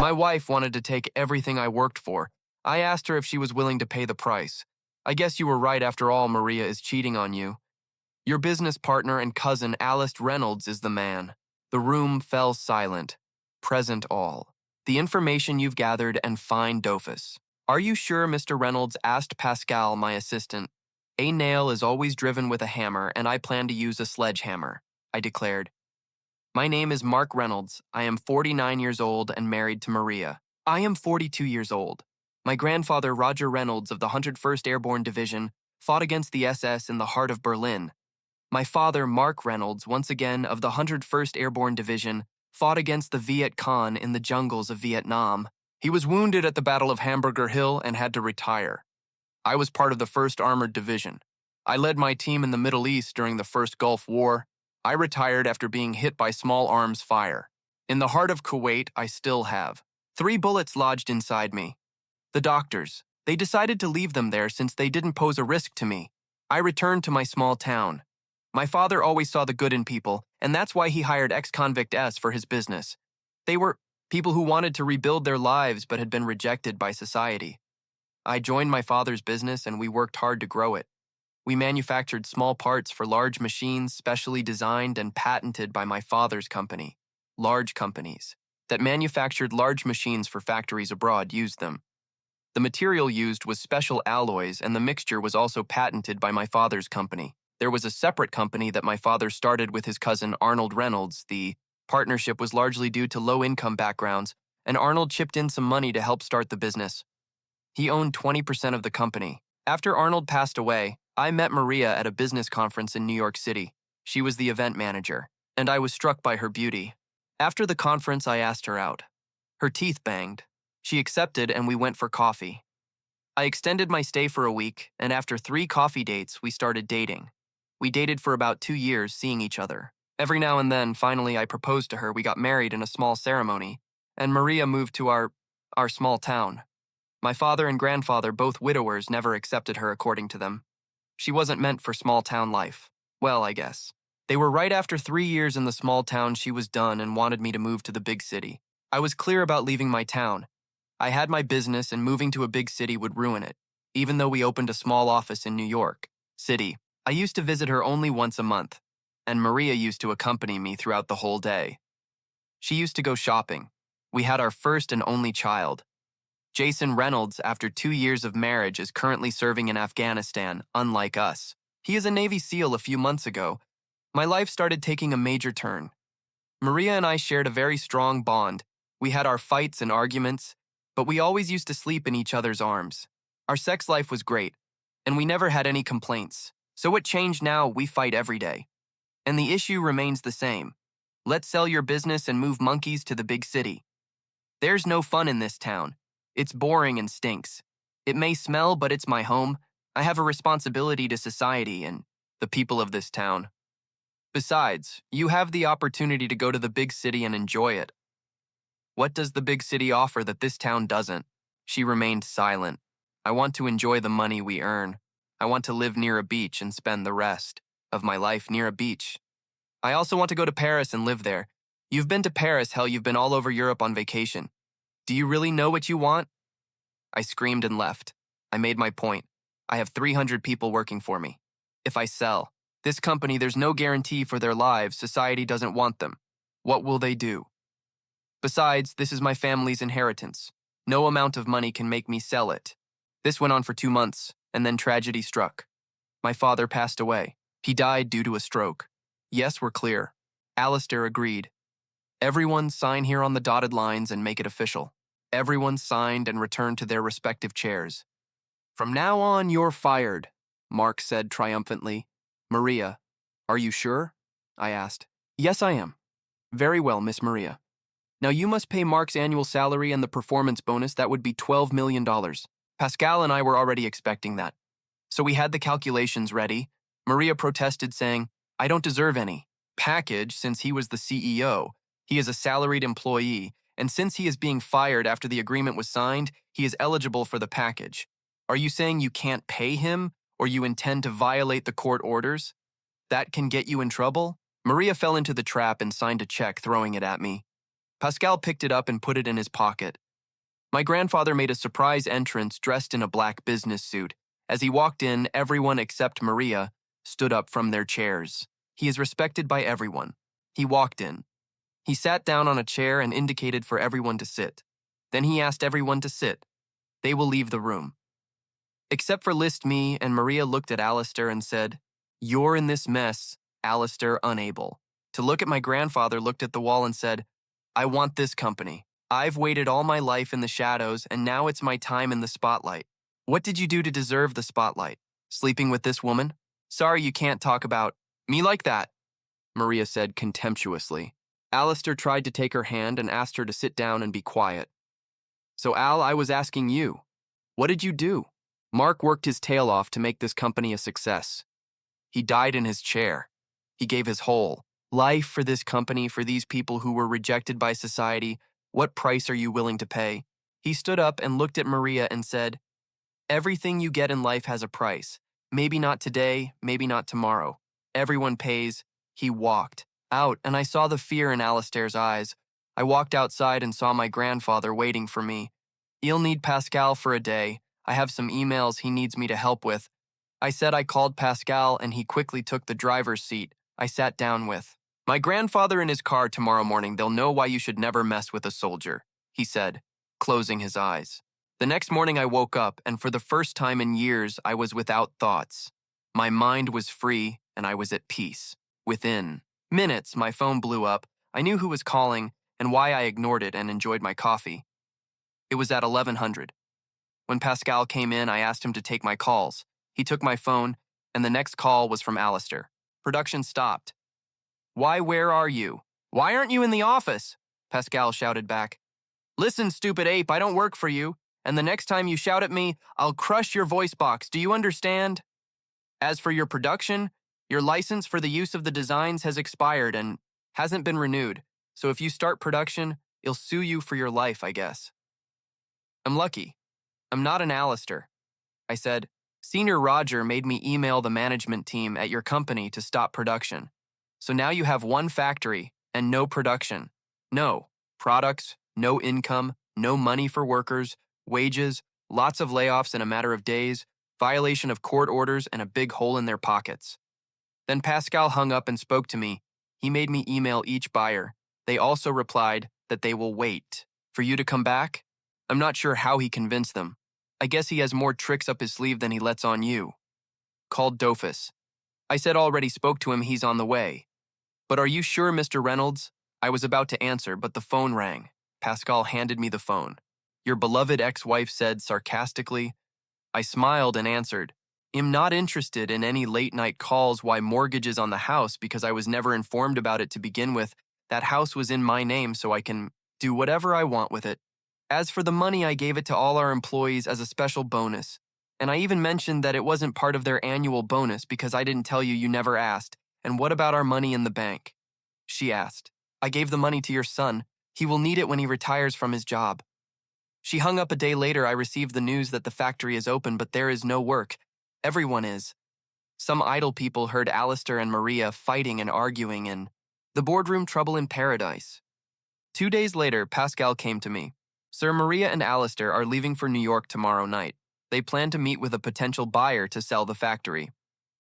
My wife wanted to take everything I worked for. I asked her if she was willing to pay the price. I guess you were right after all, Maria is cheating on you. Your business partner and cousin, Alice Reynolds, is the man. The room fell silent. Present all. The information you've gathered and fine Dofus. Are you sure, Mr. Reynolds asked Pascal, my assistant. A nail is always driven with a hammer, and I plan to use a sledgehammer, I declared. My name is Mark Reynolds. I am 49 years old and married to Maria. I am 42 years old. My grandfather, Roger Reynolds of the 101st Airborne Division, fought against the SS in the heart of Berlin. My father, Mark Reynolds, once again of the 101st Airborne Division, fought against the Viet Cong in the jungles of Vietnam. He was wounded at the Battle of Hamburger Hill and had to retire. I was part of the 1st Armored Division. I led my team in the Middle East during the First Gulf War. I retired after being hit by small arms fire. In the heart of Kuwait, I still have 3 bullets lodged inside me. The doctors, they decided to leave them there since they didn't pose a risk to me. I returned to my small town. My father always saw the good in people, and that's why he hired ex-convict S for his business. They were people who wanted to rebuild their lives but had been rejected by society. I joined my father's business and we worked hard to grow it. We manufactured small parts for large machines specially designed and patented by my father's company. Large companies that manufactured large machines for factories abroad used them. The material used was special alloys, and the mixture was also patented by my father's company. There was a separate company that my father started with his cousin Arnold Reynolds. The partnership was largely due to low-income backgrounds, and Arnold chipped in some money to help start the business. He owned 20% of the company. After Arnold passed away, I met Maria at a business conference in New York City. She was the event manager, and I was struck by her beauty. After the conference, I asked her out. Her teeth banged. She accepted, and we went for coffee. I extended my stay for a week, and after 3 coffee dates, we started dating. We dated for about 2 years, seeing each other. Every now and then, finally, I proposed to her. We got married in a small ceremony, and Maria moved to our small town. My father and grandfather, both widowers, never accepted her according to them. She wasn't meant for small-town life. Well, I guess. They were right after 3 years in the small town she was done and wanted me to move to the big city. I was clear about leaving my town. I had my business and moving to a big city would ruin it. Even though we opened a small office in New York City, I used to visit her only once a month, and Maria used to accompany me throughout the whole day. She used to go shopping. We had our first and only child. Jason Reynolds, after 2 years of marriage, is currently serving in Afghanistan, unlike us. He is a Navy SEAL a few months ago. My life started taking a major turn. Maria and I shared a very strong bond. We had our fights and arguments, but we always used to sleep in each other's arms. Our sex life was great, and we never had any complaints. So what changed now? We fight every day. And the issue remains the same. Let's sell your business and move monkeys to the big city. There's no fun in this town. It's boring and stinks. It may smell, but it's my home. I have a responsibility to society and the people of this town. Besides, you have the opportunity to go to the big city and enjoy it. What does the big city offer that this town doesn't? She remained silent. I want to enjoy the money we earn. I want to live near a beach and spend the rest of my life near a beach. I also want to go to Paris and live there. You've been to Paris, hell, you've been all over Europe on vacation. Do you really know what you want? I screamed and left. I made my point. I have 300 people working for me. If I sell this company, there's no guarantee for their lives. Society doesn't want them. What will they do? Besides, this is my family's inheritance. No amount of money can make me sell it. This went on for 2 months, and then tragedy struck. My father passed away. He died due to a stroke. Yes, we're clear. Alistair agreed. Everyone sign here on the dotted lines and make it official. Everyone signed and returned to their respective chairs. From now on, you're fired, Mark said triumphantly. Maria, are you sure? I asked. Yes, I am. Very well, Miss Maria. Now you must pay Mark's annual salary and the performance bonus. That would be $12 million. Pascal and I were already expecting that. So we had the calculations ready. Maria protested, saying, I don't deserve any package since he was the CEO. He is a salaried employee, and since he is being fired after the agreement was signed, he is eligible for the package. Are you saying you can't pay him, or you intend to violate the court orders? That can get you in trouble? Maria fell into the trap and signed a check, throwing it at me. Pascal picked it up and put it in his pocket. My grandfather made a surprise entrance dressed in a black business suit. As he walked in, everyone except Maria stood up from their chairs. He is respected by everyone. He walked in. He sat down on a chair and indicated for everyone to sit. Then he asked everyone to sit. They will leave the room. Except for List me, and Maria looked at Alistair and said, "You're in this mess." Alistair, unable to look at my grandfather, looked at the wall and said, "I want this company. I've waited all my life in the shadows, and now it's my time in the spotlight." "What did you do to deserve the spotlight? Sleeping with this woman? Sorry you can't talk about me like that," Maria said contemptuously. Alistair tried to take her hand and asked her to sit down and be quiet. "So Al, I was asking you, what did you do?" "Mark worked his tail off to make this company a success. He died in his chair. He gave his whole life for this company, for these people who were rejected by society. What price are you willing to pay?" He stood up and looked at Maria and said, "Everything you get in life has a price. Maybe not today, maybe not tomorrow. Everyone pays." He walked out, and I saw the fear in Alistair's eyes. I walked outside and saw my grandfather waiting for me. "You'll need Pascal for a day. I have some emails he needs me to help with." I said I called Pascal, and he quickly took the driver's seat. I sat down with my grandfather in his car. "Tomorrow morning, they'll know why you should never mess with a soldier," he said, closing his eyes. The next morning I woke up, and for the first time in years, I was without thoughts. My mind was free, and I was at peace. Within minutes, my phone blew up. I knew who was calling and why I ignored it and enjoyed my coffee. It was at 1100. When Pascal came in, I asked him to take my calls. He took my phone, and the next call was from Alistair. Production stopped. "Why, where are you? Why aren't you in the office?" Pascal shouted back. "Listen, stupid ape, I don't work for you, and the next time you shout at me, I'll crush your voice box. Do you understand? As for your production, your license for the use of the designs has expired and hasn't been renewed, so if you start production, it'll sue you for your life, I guess." I'm lucky. I'm not an Alistair. I said, "Senior Roger made me email the management team at your company to stop production. So now you have one factory and no production. No products, no income, no money for workers, wages, lots of layoffs in a matter of days, violation of court orders, and a big hole in their pockets." Then Pascal hung up and spoke to me. He made me email each buyer. They also replied that they will wait for you to come back. I'm not sure how he convinced them. I guess he has more tricks up his sleeve than he lets on you. Called Dofus. I said already spoke to him, he's on the way. "But are you sure, Mr. Reynolds?" I was about to answer, but the phone rang. Pascal handed me the phone. "Your beloved ex-wife said sarcastically." I smiled and answered, "I'm not interested in any late-night calls why mortgages on the house because I was never informed about it to begin with. That house was in my name so I can do whatever I want with it. As for the money, I gave it to all our employees as a special bonus. And I even mentioned that it wasn't part of their annual bonus because I didn't tell you, you never asked. And what about our money in the bank?" She asked. "I gave the money to your son. He will need it when he retires from his job." She hung up. A day later, I received the news that the factory is open, but there is no work. Everyone is. Some idle people heard Alistair and Maria fighting and arguing in the boardroom. Trouble in paradise. 2 days later, Pascal came to me. "Sir, Maria and Alistair are leaving for New York tomorrow night. They plan to meet with a potential buyer to sell the factory.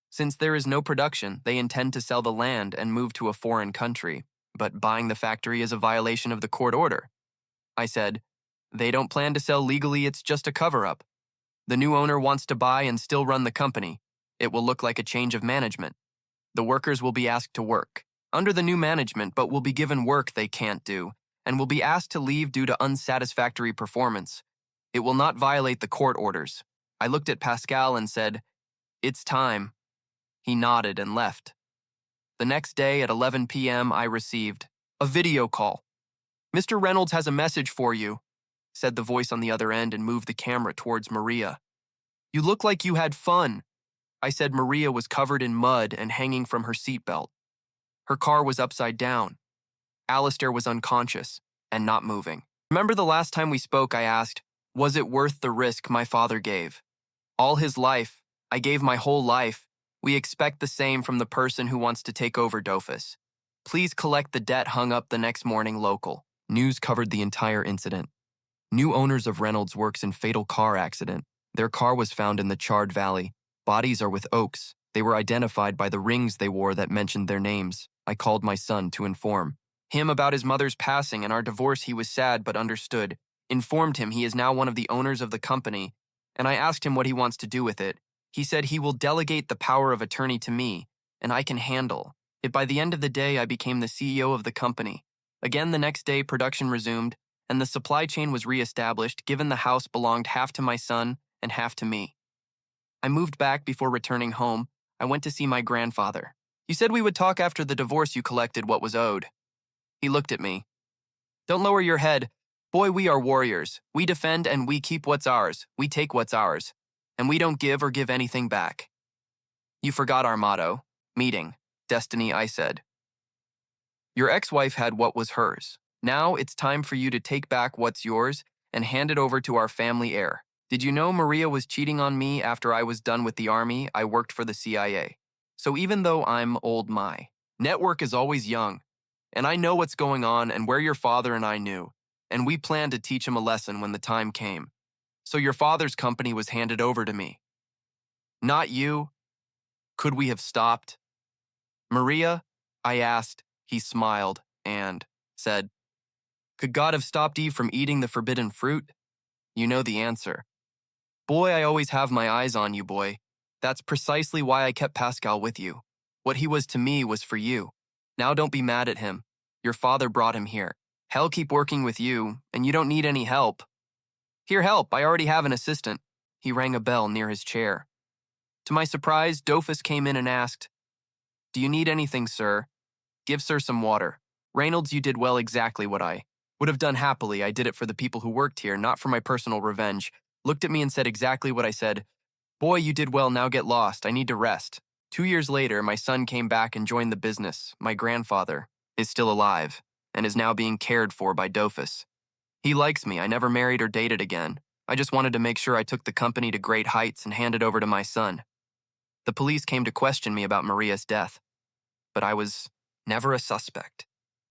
Since there is no production, they intend to sell the land and move to a foreign country. But buying the factory is a violation of the court order." I said, "They don't plan to sell legally, it's just a cover-up. The new owner wants to buy and still run the company. It will look like a change of management. The workers will be asked to work under the new management, but will be given work they can't do, and will be asked to leave due to unsatisfactory performance. It will not violate the court orders." I looked at Pascal and said, "It's time." He nodded and left. The next day at 11 p.m., I received a video call. "Mr. Reynolds has a message for you," said the voice on the other end and moved the camera towards Maria. "You look like you had fun." I said Maria was covered in mud and hanging from her seatbelt. Her car was upside down. Alistair was unconscious and not moving. "Remember the last time we spoke," I asked, "was it worth the risk my father gave? All his life, I gave my whole life. We expect the same from the person who wants to take over Dofus. Please collect the debt." Hung up the next morning. Local News covered the entire incident. New owners of Reynolds works in fatal car accident. Their car was found in the charred valley. Bodies are with Oaks. They were identified by the rings they wore that mentioned their names. I called my son to inform him about his mother's passing and our divorce. He was sad but understood. Informed him he is now one of the owners of the company, and I asked him what he wants to do with it. He said he will delegate the power of attorney to me, and I can handle it. By the end of the day, I became the CEO of the company. Again, the next day, production resumed, and the supply chain was reestablished, given the house belonged half to my son and half to me. I moved back before returning home. I went to see my grandfather. You said we would talk after the divorce. You collected what was owed. He looked at me. Don't lower your head. Boy, we are warriors. We defend and we keep what's ours. We take what's ours. And we don't give or give anything back. You forgot our motto. Meeting. Destiny, I said. Your ex-wife had what was hers. Now it's time for you to take back what's yours and hand it over to our family heir. Did you know Maria was cheating on me after I was done with the army? I worked for the CIA. So even though I'm old, my network is always young. And I know what's going on and where your father and I knew. And we planned to teach him a lesson when the time came. So your father's company was handed over to me. Not you. Could we have stopped? Maria, I asked. He smiled and said, could God have stopped Eve from eating the forbidden fruit? You know the answer. Boy, I always have my eyes on you, boy. That's precisely why I kept Pascal with you. What he was to me was for you. Now don't be mad at him. Your father brought him here. He'll keep working with you, and you don't need any help. Here, help, I already have an assistant. He rang a bell near his chair. To my surprise, Dofus came in and asked, do you need anything, sir? Give sir some water. Reynolds, you did well, exactly what I would have done happily. I did it for the people who worked here, not for my personal revenge. Looked at me and said exactly what I said. Boy, you did well, now get lost. I need to rest. 2 years later, my son came back and joined the business. My grandfather is still alive and is now being cared for by Dofus. He likes me. I never married or dated again. I just wanted to make sure I took the company to great heights and hand it over to my son. The police came to question me about Maria's death, but I was never a suspect.